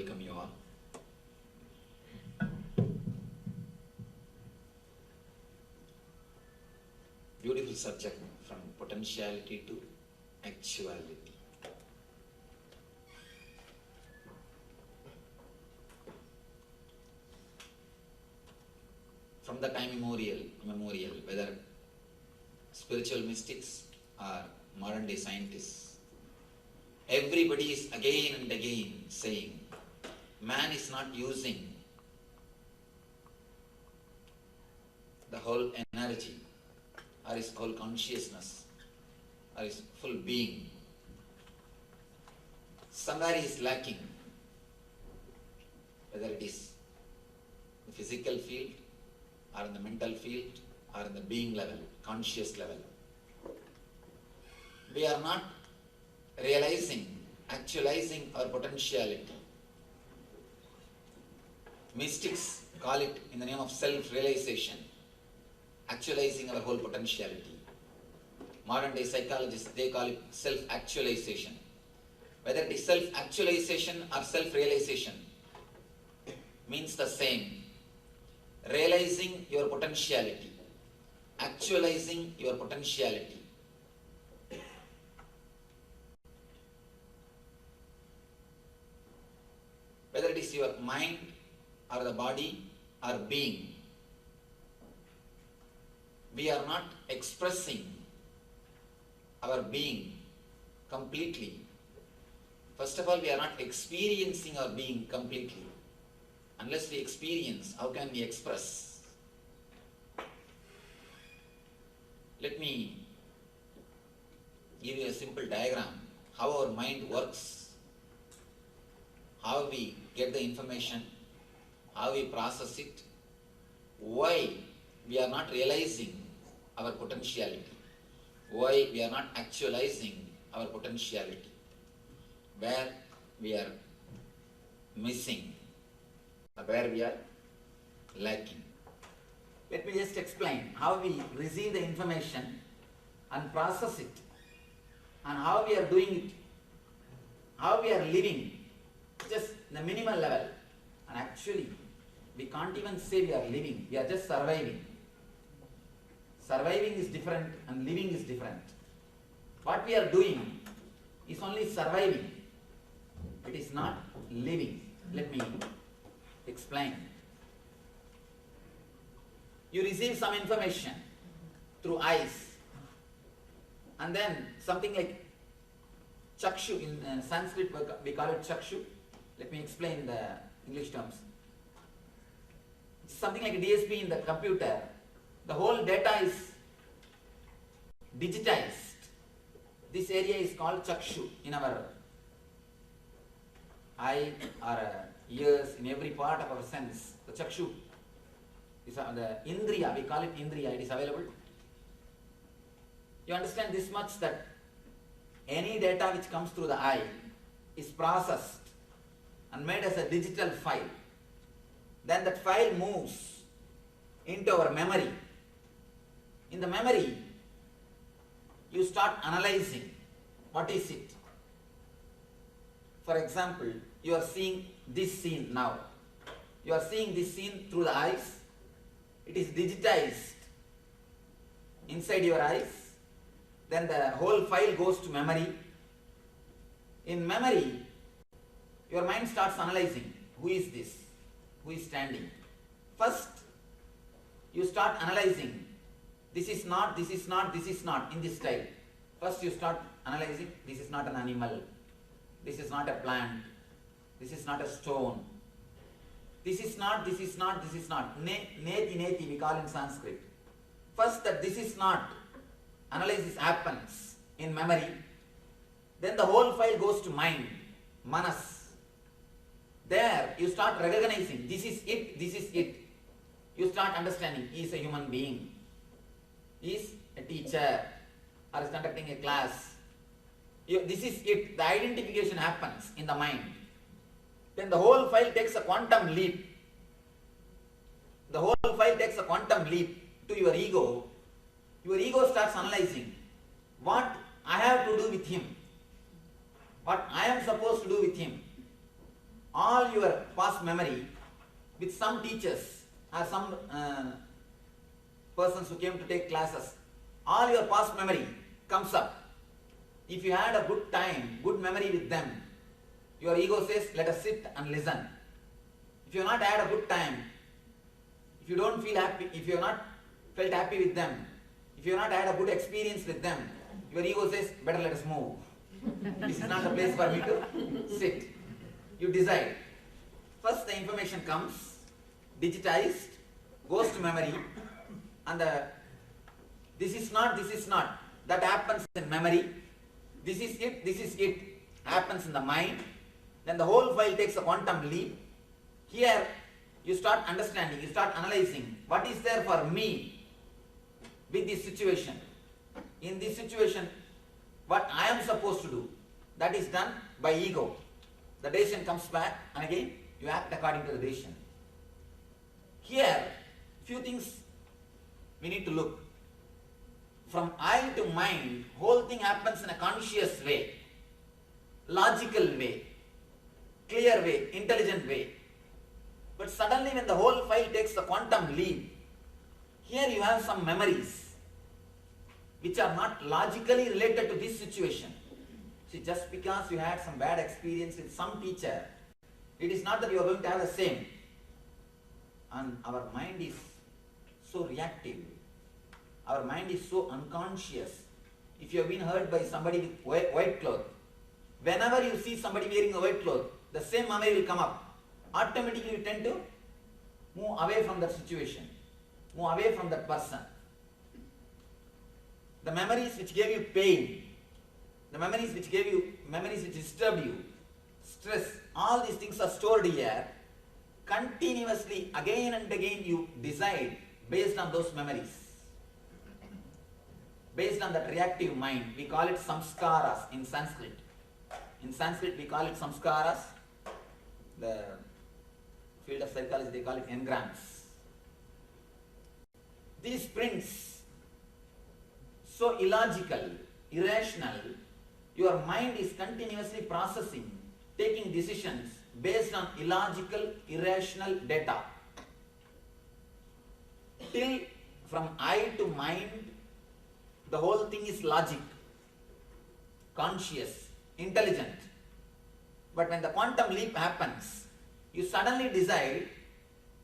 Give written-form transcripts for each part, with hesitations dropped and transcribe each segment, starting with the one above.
welcome you all. Beautiful subject, from potentiality to actuality. From the time immemorial, whether spiritual mystics or modern day scientists, everybody is again and again saying man is not using the whole energy or his whole consciousness or his full being. Somewhere is lacking, whether it is the physical field or in the mental field or in the being level, conscious level. We are not realizing, actualizing our potentiality. Mystics call it in the name of self-realization, actualizing our whole potentiality. Modern day psychologists, they call it self-actualization. Whether it is self-actualization or self-realization, means the same. Realizing your potentiality, actualizing your potentiality. Whether it is your mind or the body or being, we are not expressing our being completely. First of all, we are not experiencing our being completely. Unless we experience, how can we express? Let me give you a simple diagram, how our mind works, how we get the information, how we process it, why we are not realizing our potentiality, why we are not actualizing our potentiality, where we are missing, where we are lacking. Let me just explain how we receive the information and process it, and how we are doing it, how we are living, just the minimal level. And actually, we can't even say we are living, we are just surviving. Surviving is different and living is different. What we are doing is only surviving. It is not living. Let me explain. You receive some information through eyes, and then something like chakshu, in Sanskrit we call it chakshu. Let me explain the English terms. It's something like a DSP in the computer. The whole data is digitized. This area is called chakshu in our eye or ears, in every part of our sense. The chakshu is the indriya, we call it indriya, it is available. You understand this much, that any data which comes through the eye is processed and made as a digital file. Then that file moves into our memory. In the memory, you start analyzing what is it. For example, you are seeing this scene now. You are seeing this scene through the eyes. It is digitized inside your eyes. Then the whole file goes to memory. In memory, your mind starts analyzing. Who is this? Who is standing? First, you start analyzing. This is not, this is not, this is not, in this style. First you start analyzing. This is not an animal. This is not a plant. This is not a stone. This is not, this is not, this is not. Neti, neti, we call in Sanskrit. First that this is not, analysis happens in memory. Then the whole file goes to mind, manas. There you start recognizing, this is it, this is it. You start understanding, he is a human being. He is a teacher or is conducting a class. This is it. The identification happens in the mind. Then the whole file takes a quantum leap. The whole file takes a quantum leap to your ego. Your ego starts analyzing what I have to do with him, what I am supposed to do with him. All your past memory with some teachers or some persons who came to take classes. All your past memory comes up. If you had a good time, good memory with them, your ego says, let us sit and listen. If you have not had a good time, if you don't feel happy, if you have not felt happy with them, if you have not had a good experience with them, your ego says, better let us move. This is not the place for me to sit. You decide. First the information comes, digitized, goes to memory, and this is not, that happens in memory. This is it, happens in the mind. Then the whole file takes a quantum leap. Here you start understanding, you start analyzing what is there for me with this situation. In this situation, what I am supposed to do, that is done by ego. The decision comes back and again you act according to the decision. Here, few things we need to look. From I to mind, whole thing happens in a conscious way, logical way, clear way, intelligent way. But suddenly when the whole file takes a quantum leap, here you have some memories which are not logically related to this situation. See, just because you had some bad experience with some teacher, it is not that you are going to have the same. And our mind is so reactive. Our mind is so unconscious. If you have been hurt by somebody with white cloth, whenever you see somebody wearing a white cloth, the same memory will come up. Automatically you tend to move away from that situation, move away from that person. The memories which gave you pain, the memories which disturbed you, stress, all these things are stored here. Continuously, again and again you decide based on those memories. Based on that reactive mind, we call it samskaras in Sanskrit. In Sanskrit we call it samskaras. The field of psychology they call it engrams. These prints, so illogical, irrational, your mind is continuously processing, taking decisions based on illogical, irrational data. Till from I to mind, the whole thing is logic, conscious, intelligent. But when the quantum leap happens, you suddenly decide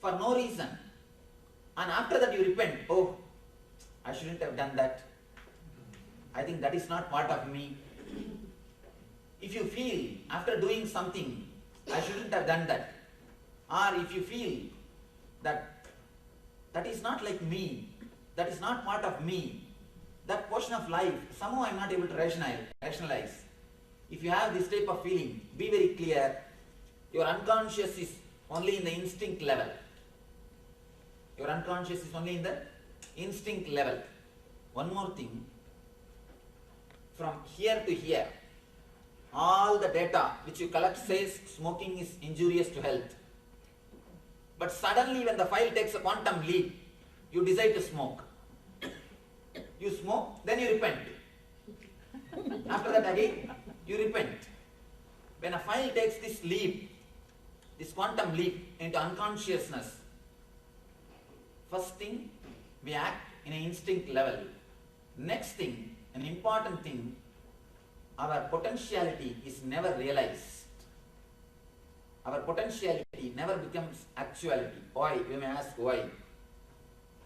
for no reason. And after that you repent, oh, I shouldn't have done that. I think that is not part of me. If you feel after doing something, I shouldn't have done that. Or if you feel that that is not like me, that is not part of me, that portion of life, somehow I am not able to rationalize. If you have this type of feeling, be very clear, your unconscious is only in the instinct level. Your unconscious is only in the instinct level. One more thing, from here to here, all the data which you collect says smoking is injurious to health. But suddenly when the file takes a quantum leap, you decide to smoke. You smoke, then you repent. After that again, you repent. When a file takes this leap, this quantum leap into unconsciousness, first thing, we act in an instinct level. Next thing, an important thing, our potentiality is never realized. Our potentiality never becomes actuality. Why? You may ask why.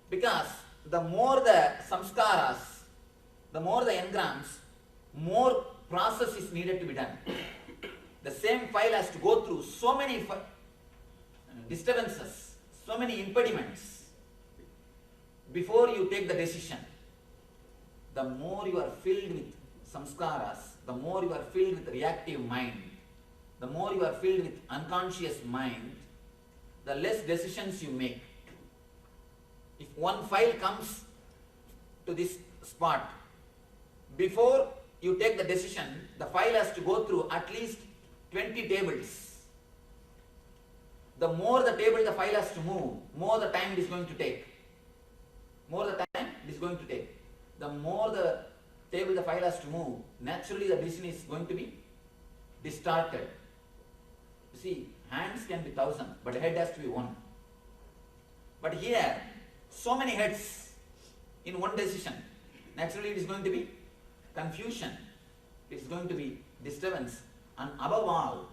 Because the more the samskaras, the more the engrams, more process is needed to be done. The same file has to go through so many disturbances, so many impediments before you take the decision. The more you are filled with samskaras, the more you are filled with reactive mind, the more you are filled with unconscious mind, the less decisions you make. If one file comes to this spot, before you take the decision, the file has to go through at least 20 tables. The more the table the file has to move, more the time it is going to take. More the time it is going to take. The more the table the file has to move, naturally the decision is going to be distorted. You see, hands can be 1,000, but head has to be one. But here, so many heads in one decision. Naturally, it is going to be confusion. It is going to be disturbance. And above all,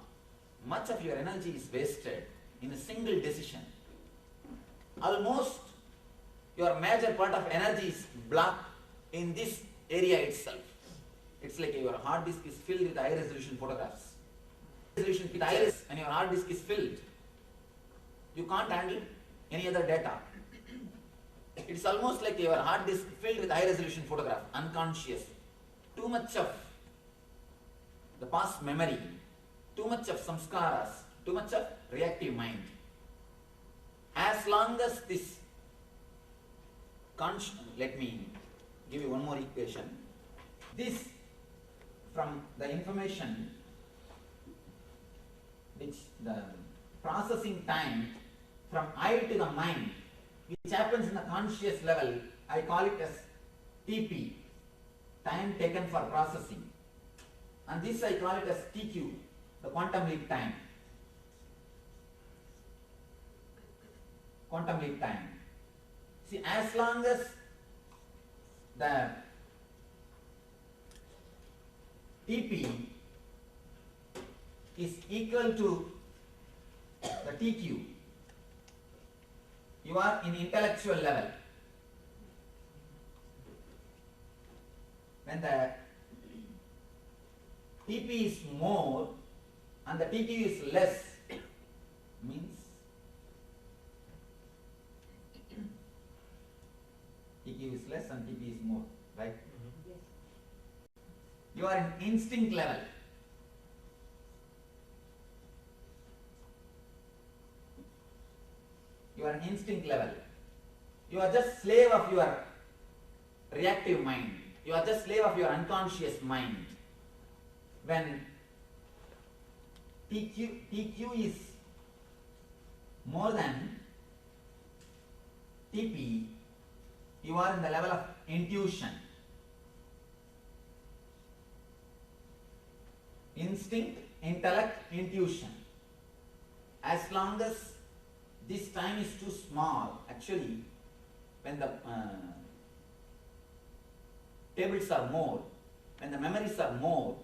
much of your energy is wasted in a single decision. Almost your major part of energy is blocked in this area itself. It's like your hard disk is filled with high resolution photographs. Resolution with iris, and your hard disk is filled. You can't handle any other data. It's almost like your hard disk filled with high resolution photograph, unconscious. Too much of the past memory, too much of samskaras, too much of reactive mind. As long as this let me give you one more equation. This, from the information which the processing time from I to the mind, which happens in the conscious level, I call it as TP, time taken for processing. And this I call it as TQ, the quantum leap time. Quantum leap time. See, as long as the TP is equal to the TQ, you are in intellectual level. When the TP is more and the TQ is less, means TQ is less and TP is more, right? Yes. You are in instinct level. You are an instinct level. You are just slave of your reactive mind. You are just slave of your unconscious mind. When TQ is more than TP, you are in the level of intuition. Instinct, intellect, intuition. As long as this time is too small, actually, when the tables are more, when the memories are more,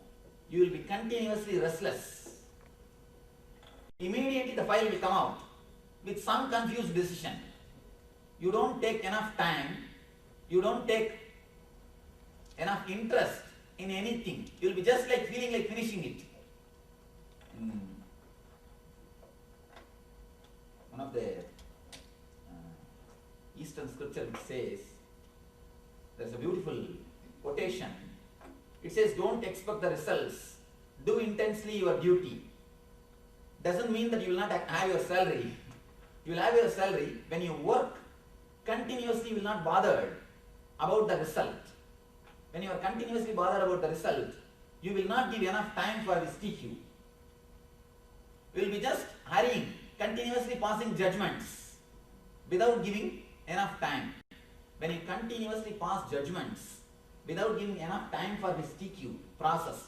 you will be continuously restless. Immediately the file will come out with some confused decision. You don't take enough time, you don't take enough interest in anything. You will be just like feeling like finishing it. One of the Eastern scripture which says, there's a beautiful quotation. It says, don't expect the results, do intensely your duty. Doesn't mean that you will not have your salary. You will have your salary. When you work continuously, you will not bother about the result. When you are continuously bothered about the result, you will not give enough time for this TQ. You will be just hurrying, continuously passing judgments without giving enough time. When you continuously pass judgments without giving enough time for this TQ process,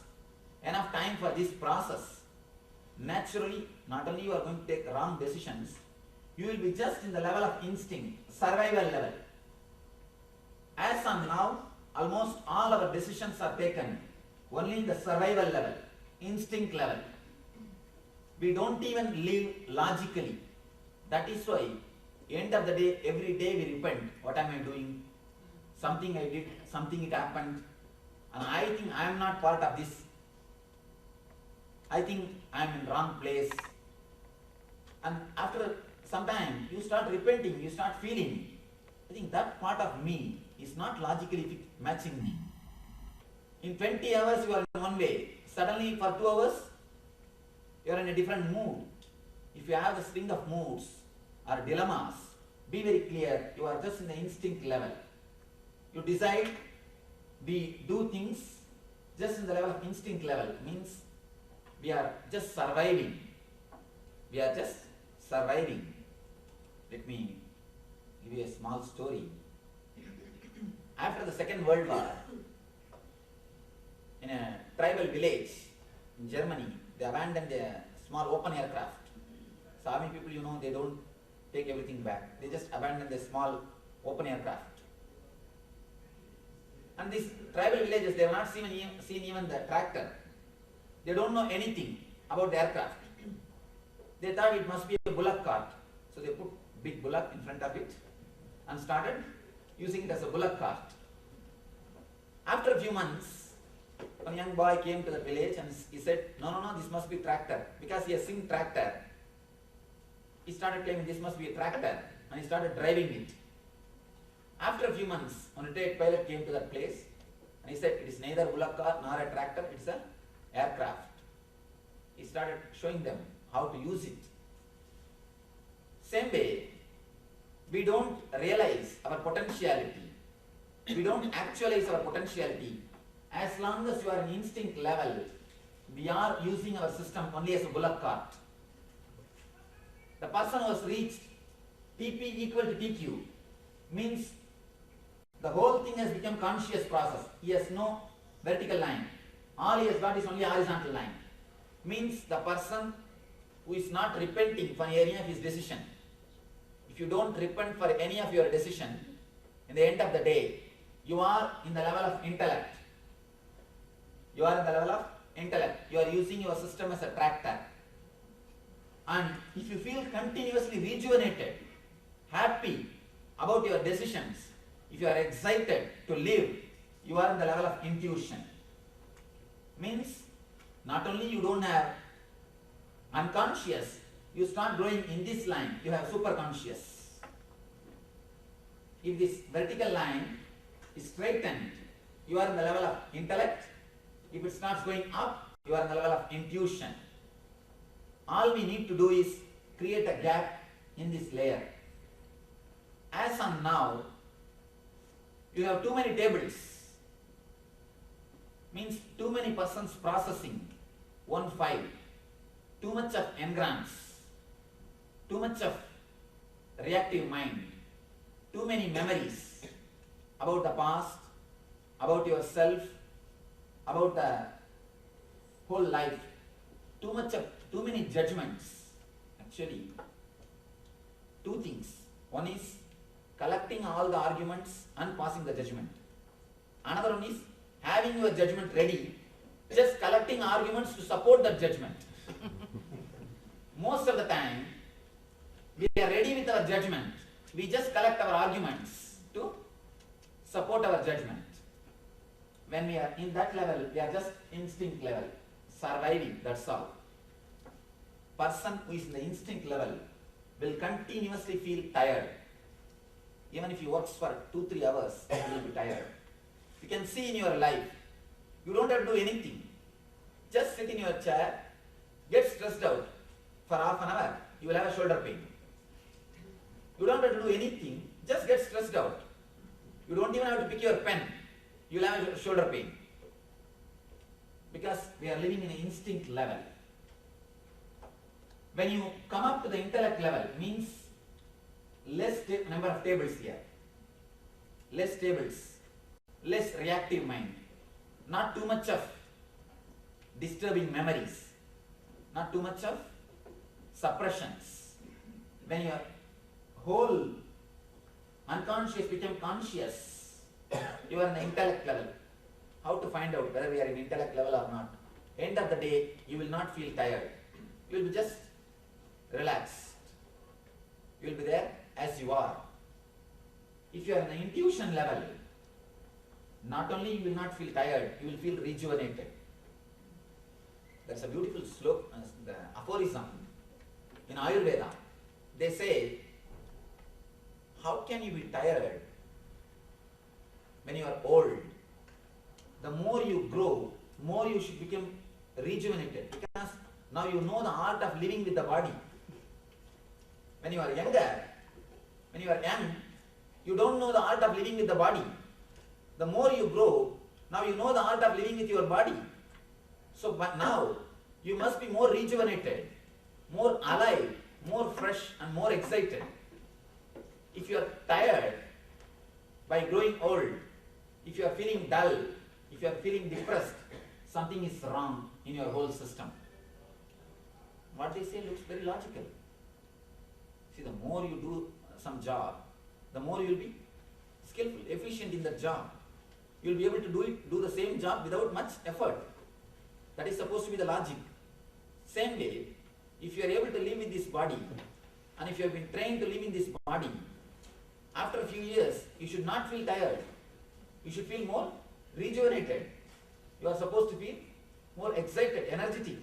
enough time for this process, naturally, not only you are going to take wrong decisions, you will be just in the level of instinct, survival level. As on now, almost all our decisions are taken only in the survival level, instinct level. We don't even live logically. That is why, end of the day, every day we repent. What am I doing? Something I did, something it happened, and I think I am not part of this. I think I am in wrong place. And after some time, you start repenting, you start feeling, I think that part of me is not logically matching me. In 20 hours you are in one way, suddenly for 2 hours you are in a different mood. If you have a string of moods or dilemmas, be very clear, you are just in the instinct level. You decide, we do things just in the level of instinct level, means we are just surviving. We are just surviving. Let me give you a small story. After the Second World War, in a tribal village in Germany, they abandoned a small open aircraft army people, you know, they don't take everything back. They just abandon the small open aircraft. And these tribal villages, they have not seen even the tractor. They don't know anything about the aircraft. They thought it must be a bullock cart. So they put big bullock in front of it and started using it as a bullock cart. After a few months, a young boy came to the village and he said, no, this must be tractor. Because he has seen tractor, he started claiming this must be a tractor, and he started driving it. After a few months, one retired pilot came to that place and he said, it is neither bullock cart nor a tractor, it's an aircraft. He started showing them how to use it. Same way, we don't realize our potentiality. We don't actualize our potentiality. As long as you are in instinct level, we are using our system only as a bullock cart. The person who has reached TP equal to TQ means the whole thing has become conscious process. He has no vertical line. All he has got is only horizontal line. Means the person who is not repenting for any of his decision. If you don't repent for any of your decision, in the end of the day, you are in the level of intellect. You are in the level of intellect. You are using your system as a tractor. And if you feel continuously rejuvenated, happy about your decisions, if you are excited to live, you are in the level of intuition. Means not only you don't have unconscious, you start growing in this line, you have superconscious. If this vertical line is straightened, you are in the level of intellect. If it starts going up, you are in the level of intuition. All we need to do is create a gap in this layer. As on now, you have too many tables. Means too many persons processing one file. Too much of engrams. Too much of reactive mind. Too many memories about the past, about yourself, about the whole life. Too many judgments. Actually, two things. One is collecting all the arguments and passing the judgment. Another one is having your judgment ready, just collecting arguments to support that judgment. Most of the time, we are ready with our judgment. We just collect our arguments to support our judgment. When we are in that level, we are just instinct level, surviving, that's all. Person who is in the instinct level will continuously feel tired. Even if he works for 2-3 hours, he will be tired. You can see in your life, you don't have to do anything. Just sit in your chair, get stressed out for half an hour, you will have a shoulder pain. You don't have to do anything, just get stressed out. You don't even have to pick your pen, you will have a shoulder pain. Because we are living in an instinct level. When you come up to the intellect level, means less number of tables here, less tables, less reactive mind, not too much of disturbing memories, not too much of suppressions. When your whole unconscious become conscious, you are in the intellect level. How to find out whether we are in intellect level or not? End of the day, you will not feel tired. You will be just relaxed. You will be there as you are. If you are in the intuition level, not only you will not feel tired, you will feel rejuvenated. That's a beautiful slope, the aphorism in Ayurveda. They say, how can you be tired when you are old? The more you grow, more you should become rejuvenated, because now you know the art of living with the body. When you are younger, when you are young, you don't know the art of living with the body. The more you grow, now you know the art of living with your body. So but now, you must be more rejuvenated, more alive, more fresh and more excited. If you are tired by growing old, if you are feeling dull, if you are feeling depressed, something is wrong in your whole system. What they say looks very logical. See, the more you do some job, the more you will be skillful, efficient in that job. You will be able to do the same job without much effort. That is supposed to be the logic. Same way, if you are able to live in this body, and if you have been trained to live in this body, after a few years, you should not feel tired. You should feel more rejuvenated. You are supposed to be more excited, energetic.